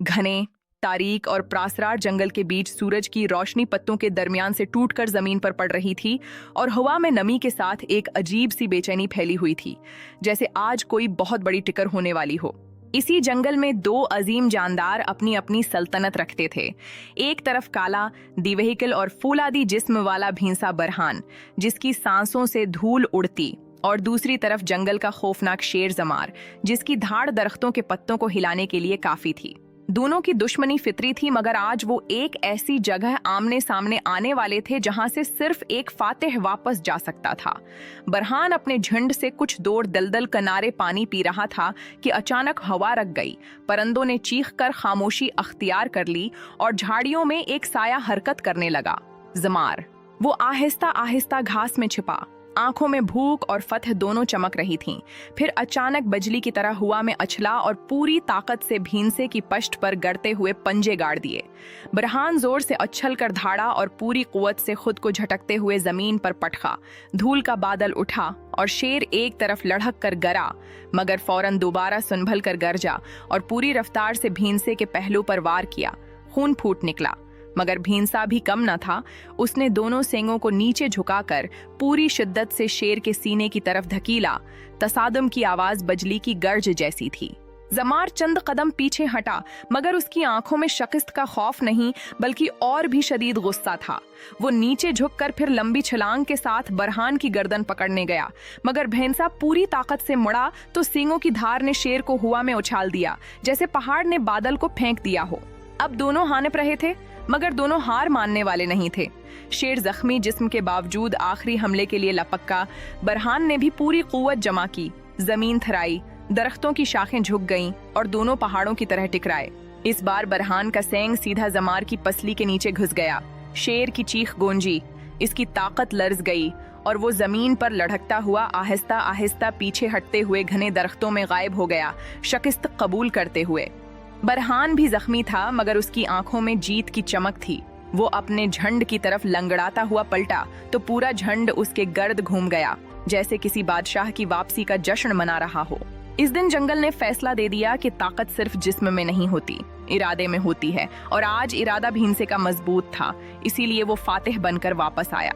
घने, तारीक और प्रासरार जंगल के बीच सूरज की रोशनी पत्तों के दरमियान से टूटकर जमीन पर पड़ रही थी और हवा में नमी के साथ एक अजीब सी बेचैनी फैली हुई थी, जैसे आज कोई बहुत बड़ी टिकर होने वाली हो। इसी जंगल में दो अजीम जानदार अपनी अपनी सल्तनत रखते थे। एक तरफ काला, दिवेहिकल और फूलादी जिस्म वाला भींसा बरहान, जिसकी सांसों से धूल उड़ती, और दूसरी तरफ जंगल का खौफनाक शेर जमार, जिसकी धाड़ दरख्तों के पत्तों को हिलाने के लिए काफी थी। दोनों की दुश्मनी फितरी थी, मगर आज वो एक ऐसी जगह आमने सामने आने वाले थे जहां से सिर्फ एक फातिह वापस जा सकता था। बरहान अपने झुंड से कुछ दूर दलदल किनारे पानी पी रहा था कि अचानक हवा रक गई। परिंदों ने चीख कर खामोशी अख्तियार कर ली और झाड़ियों में एक साया हरकत करने लगा। जमार, वो आहिस्ता आहिस्ता घास में छिपा। आंखों में भूख और फतह दोनों चमक रही थीं। फिर अचानक बिजली की तरह हुआ में अछला और पूरी ताकत से भींसे की पश्त पर गड़ते हुए पंजे गाड़ दिए। बरहान जोर से उछल कर धाड़ा और पूरी कुव्वत से खुद को झटकते हुए जमीन पर पटका। धूल का बादल उठा और शेर एक तरफ लढ़क कर गरा, मगर फौरन दोबारा संभल कर गरजा और पूरी रफ्तार से भींसे के पहलू पर वार किया। खून फूट निकला, मगर भींसा भी कम न था। उसने दोनों सींगों को नीचे झुकाकर पूरी शिद्दत से शेर के सीने की तरफ धकीला। तसादुम की आवाज बिजली की गर्ज जैसी थी। जमार चंद कदम पीछे हटा, मगर उसकी आंखों में शिकस्त का खौफ नहीं बल्कि और भी शदीद गुस्सा था। वो नीचे झुककर फिर लंबी छलांग के साथ बरहान की गर्दन पकड़ने गया, मगर भैंसा पूरी ताकत से मुड़ा तो सींगों की धार ने शेर को हवा में उछाल दिया, जैसे पहाड़ ने बादल को फेंक दिया हो। अब दोनों हानिप रहे थे, मगर दोनों हार मानने वाले नहीं थे। शेर जख्मी जिस्म के बावजूद आखिरी हमले के लिए लपका। बरहान ने भी पूरी कुव्वत जमा की। जमीन थराई, दरख्तों की शाखें झुक गईं और दोनों पहाड़ों की तरह टिकराए। इस बार बरहान का सेंग सीधा जमार की पसली के नीचे घुस गया। शेर की चीख गूंजी, इसकी ताकत लर्ज गई और वो जमीन पर लढ़कता हुआ आहिस्ता आहिस्ता पीछे हटते हुए घने दरख्तों में गायब हो गया, शिकस्त कबूल करते हुए। बरहान भी जख्मी था, मगर उसकी आंखों में जीत की चमक थी। वो अपने झंड की तरफ लंगड़ाता हुआ पलटा तो पूरा झंड उसके गर्द घूम गया, जैसे किसी बादशाह की वापसी का जश्न मना रहा हो। इस दिन जंगल ने फैसला दे दिया कि ताकत सिर्फ जिस्म में नहीं होती, इरादे में होती है, और आज इरादा भींसे का मजबूत था, इसीलिए वो फातिह बनकर वापस आया।